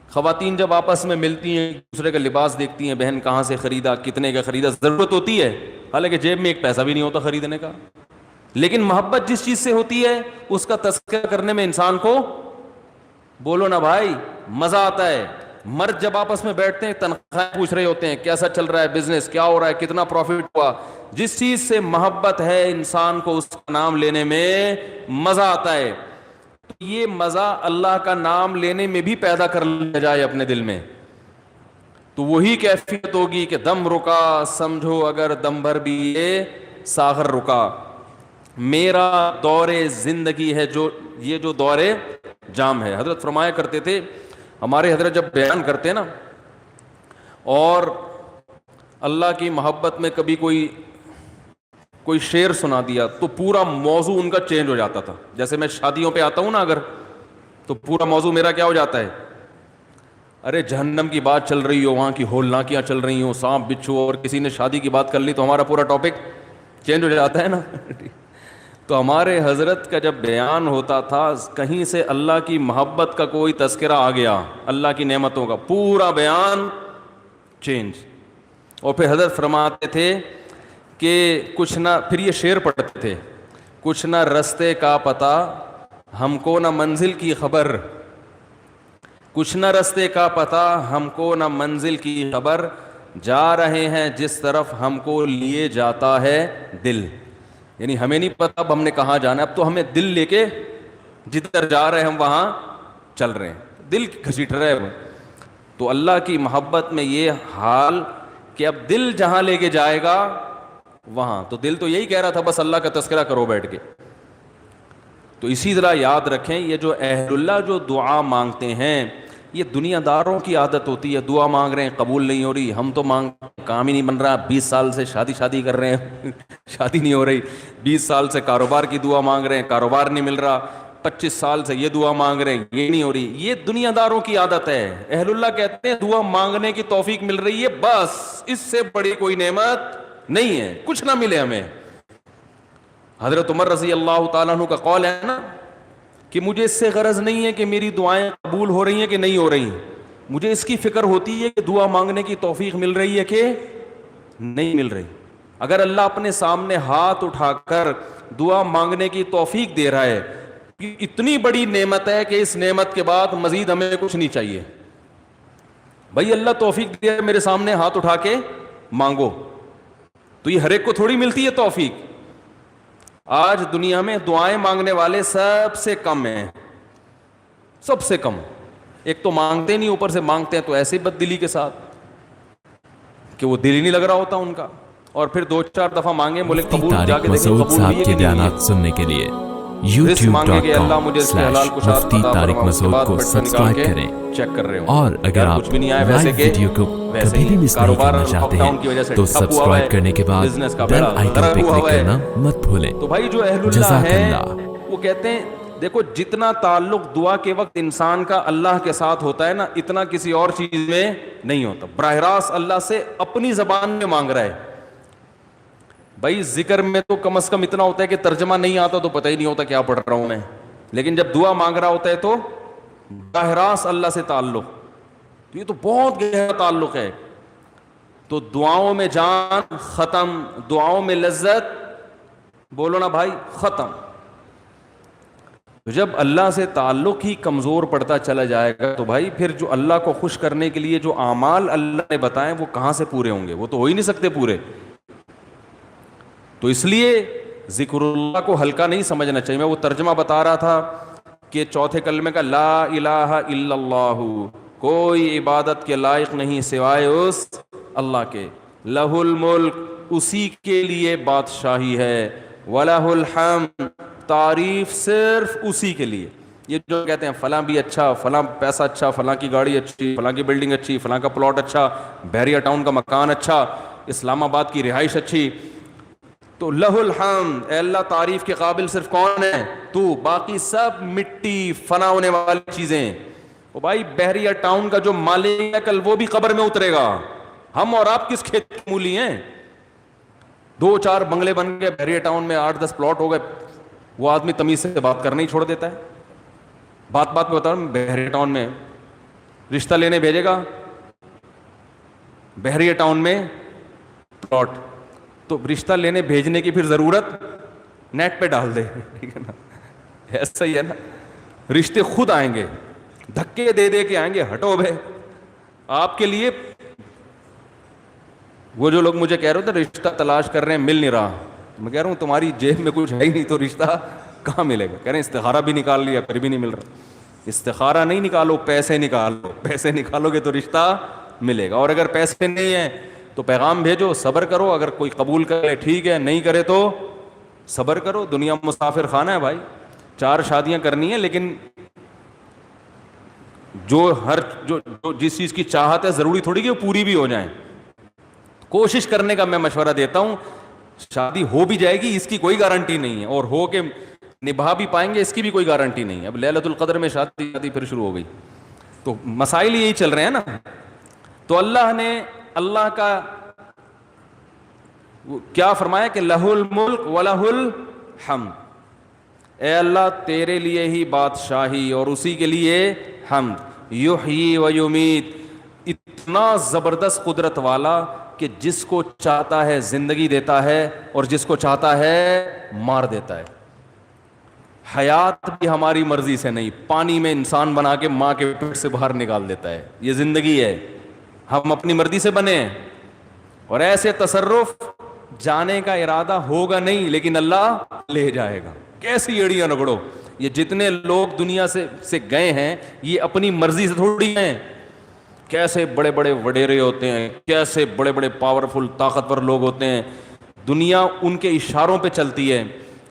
خواتین جب آپس میں ملتی ہیں, دوسرے کا لباس دیکھتی ہیں, بہن کہاں سے خریدا, کتنے کا خریدا, ضرورت ہوتی ہے, حالانکہ جیب میں ایک پیسہ بھی نہیں ہوتا خریدنے کا. لیکن محبت جس چیز سے ہوتی ہے اس کا تذکرہ کرنے میں انسان کو, بولو نا بھائی, مزہ آتا ہے. مرد جب آپس میں بیٹھتے ہیں تنخواہ پوچھ رہے ہوتے ہیں, کیسا چل رہا ہے بزنس, کیا ہو رہا ہے, کتنا پروفٹ ہوا. جس چیز سے محبت ہے انسان کو اس کا نام لینے میں مزہ آتا ہے. یہ مزہ اللہ کا نام لینے میں بھی پیدا کر لیا جائے اپنے دل میں, تو وہی کیفیت ہوگی کہ دم رکا سمجھو اگر دم بھر بھی یہ ساغر رکا. میرا دور زندگی ہے جو یہ جو دور جام ہے. حضرت فرمایا کرتے تھے, ہمارے حضرت جب بیان کرتے نا اور اللہ کی محبت میں کبھی کوئی شعر سنا دیا تو پورا موضوع ان کا چینج ہو جاتا تھا. جیسے میں شادیوں پہ آتا ہوں نا اگر, تو پورا موضوع میرا کیا ہو جاتا ہے, ارے جہنم کی بات چل رہی ہو, وہاں کی ہولناکیاں چل رہی ہوں, سانپ بچھو, اور کسی نے شادی کی بات کر لی تو ہمارا پورا ٹاپک چینج ہو جاتا ہے نا. تو ہمارے حضرت کا جب بیان ہوتا تھا کہیں سے اللہ کی محبت کا کوئی تذکرہ آ گیا, اللہ کی نعمتوں کا, پورا بیان چینج. اور پھر حضرت فرماتے تھے کہ کچھ نہ, پھر یہ شعر پڑھتے تھے, کچھ نہ رستے کا پتہ ہم کو نہ منزل کی خبر, کچھ نہ رستے کا پتہ ہم کو نہ منزل کی خبر, جا رہے ہیں جس طرف ہم کو لیے جاتا ہے دل. یعنی ہمیں نہیں پتا اب ہم نے کہاں جانا ہے, اب تو ہمیں دل لے کے جدھر جا رہے ہیں ہم وہاں چل رہے ہیں, دل گھسیٹ رہے ہیں. تو اللہ کی محبت میں یہ حال کہ اب دل جہاں لے کے جائے گا وہاں, تو دل تو یہی کہہ رہا تھا بس اللہ کا تذکرہ کرو بیٹھ کے. تو اسی طرح یاد رکھیں, یہ جو اہل اللہ جو دعا مانگتے ہیں یہ دنیا داروں کی عادت ہوتی ہے. دعا مانگ رہے ہیں قبول نہیں ہو رہی, ہم تو کام ہی نہیں بن رہا, 20 سال سے شادی کر رہے ہیں شادی نہیں ہو رہی, 20 سال سے کاروبار کی دعا مانگ رہے ہیں, کاروبار نہیں مل رہا, 25 سال سے یہ دعا مانگ رہے ہیں, یہ نہیں ہو رہی. یہ دنیا داروں کی عادت ہے. اہل اللہ کہتے ہیں دعا مانگنے کی توفیق مل رہی ہے, بس اس سے بڑی کوئی نعمت نہیں ہے, کچھ نہ ملے ہمیں. حضرت عمر رضی اللہ تعالیٰ عنہ کا قول ہے نا کہ مجھے اس سے غرض نہیں ہے کہ میری دعائیں قبول ہو رہی ہیں کہ نہیں ہو رہی, مجھے اس کی فکر ہوتی ہے کہ دعا مانگنے کی توفیق مل رہی ہے کہ نہیں مل رہی. اگر اللہ اپنے سامنے ہاتھ اٹھا کر دعا مانگنے کی توفیق دے رہا ہے, اتنی بڑی نعمت ہے کہ اس نعمت کے بعد مزید ہمیں کچھ نہیں چاہیے. بھائی اللہ توفیق دے میرے سامنے ہاتھ اٹھا کے مانگو, تو یہ ہر ایک کو تھوڑی ملتی ہے توفیق. آج دنیا میں دعائیں مانگنے والے سب سے کم ہیں, سب سے کم. ایک تو مانگتے نہیں, اوپر سے مانگتے ہیں تو ایسے بد دلی کے ساتھ کہ وہ دل ہی نہیں لگ رہا ہوتا ان کا, اور پھر 2-4 دفعہ مانگے بولے مفتی قبول, جا طارق کے دیکھیں مسعود قبول صاحب ہوئی ہے کے کہ نہیں ہوئی بیانات ہے. سننے کے لیے رزق مانگے کہ اللہ مجھے اس کے حلال کشاد youtube.com/مفتی عطا طارق فرما, اس کے مسعود بعد کو پٹ نکال سبسکرائب کے کریں. چیک کر رہے ہوں. اور اگر یار آپ کچھ بھی نہیں آیا لائیو ویسے کہ ویڈیو کو ویسے کبھی ہی بھی مس نہیں کاروبار کرنا اپ چاہتے ڈاؤن کی وجہ ہیں سے تو ٹھپ ہوا ہوا سبسکرائب ہے, کرنے کے بعد بزنس کا بیل بیڑا آئیکن غرق پہ ہوا کلک ہوا ہے. کرنا مت بھولیں. تو بھائی جو اہل اللہ جزاک ہیں اللہ. وہ کہتے ہیں دیکھو جتنا تعلق دعا کے وقت انسان کا اللہ کے ساتھ ہوتا ہے نا, اتنا کسی اور چیز میں نہیں ہوتا. براہ راست اللہ سے اپنی زبان میں مانگ رہا ہے. بھائی ذکر میں تو کم از کم اتنا ہوتا ہے کہ ترجمہ نہیں آتا تو پتہ ہی نہیں ہوتا کیا پڑھ رہا ہوں میں, لیکن جب دعا مانگ رہا ہوتا ہے تو براہ راست اللہ سے تعلق, تو یہ تو بہت گہرا تعلق ہے. تو دعاؤں میں جان ختم, دعاؤں میں لذت, بولو نا بھائی, ختم. تو جب اللہ سے تعلق ہی کمزور پڑتا چلا جائے گا تو بھائی پھر جو اللہ کو خوش کرنے کے لیے جو اعمال اللہ نے بتائے وہ کہاں سے پورے ہوں گے, وہ تو ہو ہی نہیں سکتے پورے. تو اس لیے ذکر اللہ کو ہلکا نہیں سمجھنا چاہیے. میں وہ ترجمہ بتا رہا تھا کہ چوتھے کلمے کا لا الہ الا اللہ, کوئی عبادت کے لائق نہیں سوائے اس اللہ کے. لہ الملک, اسی کے لیے بادشاہی ہے. وَلَهُ الْحَمْدُ, تعریف صرف اسی کے لیے. یہ جو کہتے ہیں فلاں بھی اچھا, فلاں پیسہ اچھا, فلاں کی گاڑی اچھی, فلاں کی بلڈنگ اچھی, فلاں کا پلاٹ اچھا, بحریہ ٹاؤن کا مکان اچھا, اسلام آباد کی رہائش اچھی, تو لہ الحمد, اے اللہ تعریف کے قابل صرف کون ہے تو, باقی سب مٹی فنا ہونے والی چیزیں. وہ بھائی بحریہ ٹاؤن کا جو مالک ہے کل وہ بھی قبر میں اترے گا. ہم اور آپ کس کھیت کی مولی ہیں؟ 2-4 بنگلے بن گئے بحریہ ٹاؤن میں, 8-10 پلاٹ ہو گئے, وہ آدمی تمیز سے بات کرنا ہی چھوڑ دیتا ہے. بات میں بتا رہا ہوں, بحریہ ٹاؤن میں رشتہ لینے بھیجے گا, بحریہ ٹاؤن میں پلاٹ, تو رشتہ لینے بھیجنے کی پھر ضرورت نیٹ پہ ڈال دے, ٹھیک ہے نا, ایسا ہی ہے نا. رشتے خود آئیں گے, دھکے دے دے کے آئیں گے, ہٹو بھائی آپ کے لیے. وہ جو لوگ مجھے کہہ رہے تھے رشتہ تلاش کر رہے ہیں مل نہیں رہا, میں کہہ رہا ہوں تمہاری جیب میں کچھ ہے ہی نہیں تو رشتہ کہاں ملے گا. کہہ رہے ہیں استخارہ بھی نکال لیا پھر بھی نہیں مل رہا. استخارہ نہیں نکالو, پیسے نکالو, پیسے نکالو گے تو رشتہ ملے گا. اور اگر پیسے نہیں ہیں تو پیغام بھیجو, صبر کرو, اگر کوئی قبول کرے ٹھیک ہے, نہیں کرے تو صبر کرو. دنیا مسافر خانہ ہے بھائی, 4 شادیاں کرنی ہیں, لیکن جو جس چیز کی چاہت ہے ضروری تھوڑی کہ وہ پوری بھی ہو جائیں. کوشش کرنے کا میں مشورہ دیتا ہوں. شادی ہو بھی جائے گی اس کی کوئی گارنٹی نہیں ہے, اور ہو کے نبھا بھی پائیں گے اس کی بھی کوئی گارنٹی نہیں ہے. اب لیلۃ القدر میں شادی پھر شروع ہو گئی, تو مسائل یہی چل رہے ہیں نا. تو اللہ نے اللہ کا کیا فرمایا کہ لہ الملک ولہ الحمد, اے اللہ تیرے لیے ہی بادشاہی اور اسی کے لیے حمد. یحیی و یمیت, اتنا زبردست قدرت والا کہ جس کو چاہتا ہے زندگی دیتا ہے اور جس کو چاہتا ہے مار دیتا ہے. حیات بھی ہماری مرضی سے نہیں, پانی میں انسان بنا کے ماں کے پیٹ سے باہر نکال دیتا ہے. یہ زندگی ہے, ہم اپنی مرضی سے بنے ہیں. اور ایسے تصرف جانے کا ارادہ ہوگا نہیں, لیکن اللہ لے جائے گا. کیسی ایڑیاں رگڑو, یہ جتنے لوگ دنیا سے گئے ہیں یہ اپنی مرضی سے تھوڑی ہیں. کیسے بڑے بڑے وڈیرے ہوتے ہیں, کیسے بڑے بڑے پاورفل طاقتور لوگ ہوتے ہیں, دنیا ان کے اشاروں پہ چلتی ہے.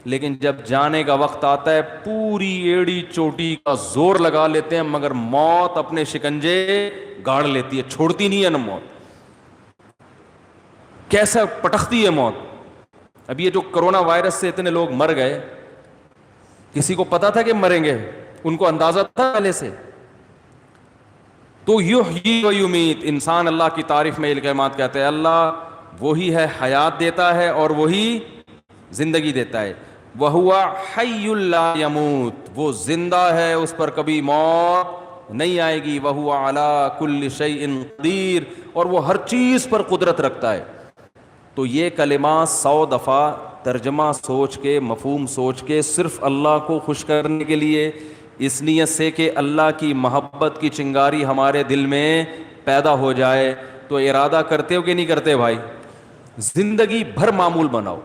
لیکن جب جانے کا وقت آتا ہے پوری ایڑی چوٹی کا زور لگا لیتے ہیں, مگر موت اپنے شکنجے گاڑ لیتی ہے, چھوڑتی نہیں ہے نا موت. کیسا پٹختی ہے موت. اب یہ جو کرونا وائرس سے اتنے لوگ مر گئے, کسی کو پتا تھا کہ مریں گے؟ ان کو اندازہ تھا پہلے سے؟ تو یحیی و یمیت, انسان اللہ کی تعریف میں یہ کلمات کہتے ہیں, اللہ وہی ہے حیات دیتا ہے اور وہی زندگی دیتا ہے. وَهُوَ حَيٌّ لَا يَمُوتُ, وہ زندہ ہے, اس پر کبھی موت نہیں آئے گی. وَهُوَ عَلَى كُلِّ شَيْءٍ قدیر, اور وہ ہر چیز پر قدرت رکھتا ہے. تو یہ کلمات 100 دفعہ ترجمہ سوچ کے, مفہوم سوچ کے, صرف اللہ کو خوش کرنے کے لیے, اس نیت سے کہ اللہ کی محبت کی چنگاری ہمارے دل میں پیدا ہو جائے. تو ارادہ کرتے ہو کہ نہیں کرتے بھائی؟ زندگی بھر معمول بناؤ,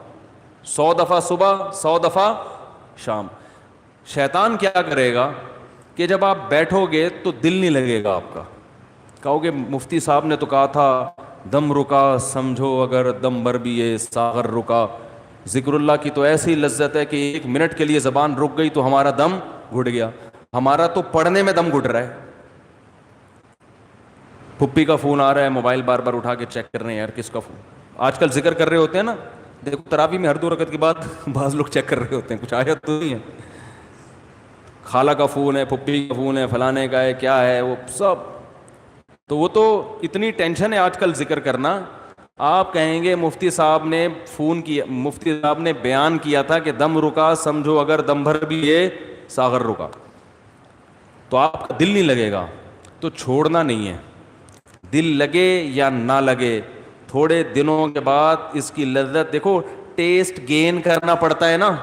100 دفعہ صبح, 100 دفعہ شام. شیطان کیا کرے گا کہ جب آپ بیٹھو گے تو دل نہیں لگے گا آپ کا. کہو گے مفتی صاحب نے تو کہا تھا دم رکا سمجھو اگر دم بھر بھی یہ ساغر رکا. ذکر اللہ کی تو ایسی لذت ہے کہ 1 منٹ کے لیے زبان رک گئی تو ہمارا دم گھٹ گیا. ہمارا تو پڑھنے میں دم گھٹ رہا ہے. پھپھی کا فون آ رہا ہے, موبائل بار بار اٹھا کے چیک کر رہے ہیں, یار کس کا فون. آج کل ذکر کر رہے ہوتے ہیں نا, دیکھو تراویح میں ہر 2 رکعت کے بعد بعض لوگ چیک کر رہے ہوتے ہیں, کچھ آیا تو نہیں ہے. خالہ کا فون ہے, پھپھی کا فون ہے, فلانے کا ہے, کیا ہے وہ سب. تو وہ تو اتنی ٹینشن ہے آج کل ذکر کرنا. آپ کہیں گے مفتی صاحب نے فون کیا, مفتی صاحب نے بیان کیا تھا کہ دم رکا سمجھو اگر دم بھر بھی یہ ساغر رکا, تو آپ کا دل نہیں لگے گا. تو چھوڑنا نہیں ہے, دل لگے یا نہ لگے, تھوڑے دنوں کے بعد اس کی لذت دیکھو. ٹیسٹ گین کرنا پڑتا ہے نا.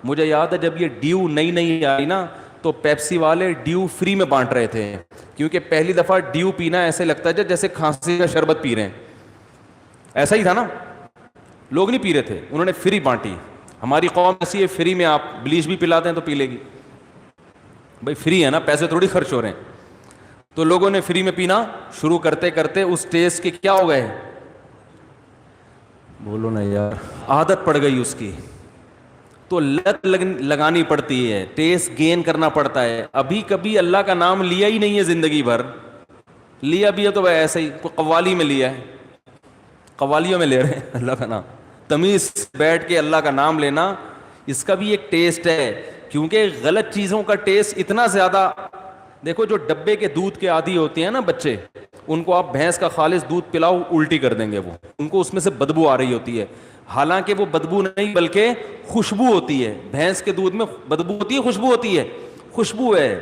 مجھے یاد ہے جب یہ ڈیو نئی نئی آئی نا, تو پیپسی والے ڈیو فری میں بانٹ رہے تھے, کیونکہ پہلی دفعہ ڈیو پینا ایسے لگتا ہے جیسے کھانسی کا شربت پی رہے ہیں. ایسا ہی تھا نا, لوگ نہیں پی رہے تھے, انہوں نے فری بانٹی. ہماری قوم ایسی ہے, فری میں آپ بلیچ بھی پلاتے ہیں تو پی لے گی. بھائی فری ہے نا, پیسے تھوڑی خرچ ہو رہے ہیں. تو لوگوں نے فری میں پینا شروع کرتے کرتے اس ٹیسٹ کے کیا ہو گئے, بولو نا یار, عادت پڑ گئی اس کی. تو لت لگانی پڑتی ہے, ٹیسٹ گین کرنا پڑتا ہے. ابھی کبھی اللہ کا نام لیا ہی نہیں ہے زندگی بھر, لیا بھی ہے تو ایسے ہی کوئی قوالی میں لیا ہے, قوالیوں میں لے رہے ہیں اللہ کا نام. تمیز بیٹھ کے اللہ کا نام لینا, اس کا بھی ایک ٹیسٹ ہے. کیونکہ غلط چیزوں کا ٹیسٹ اتنا زیادہ, دیکھو جو ڈبے کے دودھ کے عادی ہوتے ہیں نا بچے, ان کو آپ بھینس کا خالص دودھ پلاؤ الٹی کر دیں گے. وہ ان کو اس میں سے بدبو آ رہی ہوتی ہے, حالانکہ وہ بدبو نہیں بلکہ خوشبو ہوتی ہے. بھینس کے دودھ میں بدبو ہوتی ہے, خوشبو ہوتی ہے, خوشبو ہے.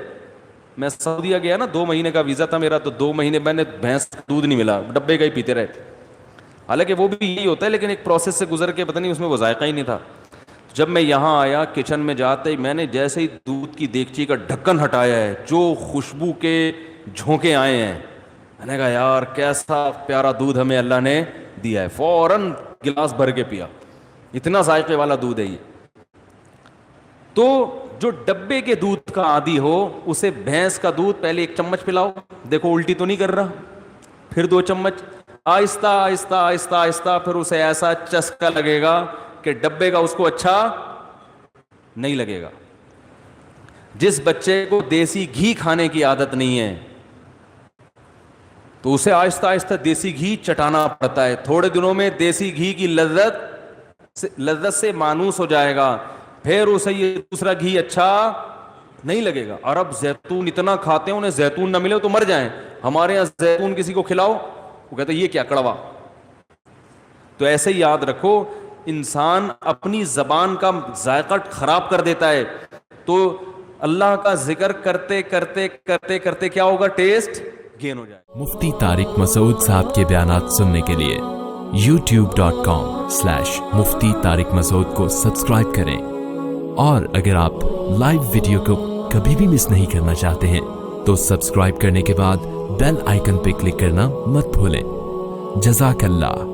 میں سعودیہ گیا نا, 2 مہینے کا ویزا تھا میرا, تو 2 مہینے میں نے بھینس کا دودھ نہیں ملا, ڈبے کا ہی پیتے رہے. حالانکہ وہ بھی یہی ہوتا ہے, لیکن ایک پروسیس سے گزر کے پتہ نہیں اس میں وہ ذائقہ ہی نہیں تھا. جب میں یہاں آیا کچن میں جاتے ہی میں نے جیسے ہی دودھ کی دیگچی کا ڈھکن ہٹایا ہے, جو خوشبو کے جھونکے آئے ہیں, میں نے کہا یار کیسا پیارا دودھ ہمیں اللہ نے دیا ہے. فوراً گلاس بھر کے پیا, اتنا ذائقے والا دودھ ہے یہ. تو جو ڈبے کے دودھ کا عادی ہو, اسے بھینس کا دودھ پہلے 1 چمچ پلاؤ, دیکھو الٹی تو نہیں کر رہا, پھر 2 چمچ, آہستہ آہستہ آہستہ آہستہ, پھر اسے ایسا چسکا لگے گا کہ ڈبے کا اس کو اچھا نہیں لگے گا. جس بچے کو دیسی گھی کھانے کی عادت نہیں ہے, تو اسے آہستہ آہستہ دیسی گھی چٹانا پڑتا ہے. تھوڑے دنوں میں دیسی گھی کی لذت سے مانوس ہو جائے گا, پھر اسے یہ دوسرا گھی اچھا نہیں لگے گا. عرب زیتون اتنا کھاتے ہیں, انہیں زیتون نہ ملے تو مر جائیں. ہمارے یہاں زیتون کسی کو کھلاؤ, وہ کہتے ہیں یہ کیا کڑوا. تو ایسے ہی یاد رکھو, انسان اپنی زبان کا ذائقہ خراب کر دیتا ہے. تو اللہ کا ذکر کرتے کرتے کرتے کرتے کیا ہوگا, ٹیسٹ گین ہو جائے. مفتی طارق مسعود صاحب کے بیانات سننے کے لیے youtube.com/مفتی طارق مسعود کو سبسکرائب کریں. اور اگر آپ لائیو ویڈیو کو کبھی بھی مس نہیں کرنا چاہتے ہیں تو سبسکرائب کرنے کے بعد بیل آئیکن پہ کلک کرنا مت بھولیں. جزاک اللہ.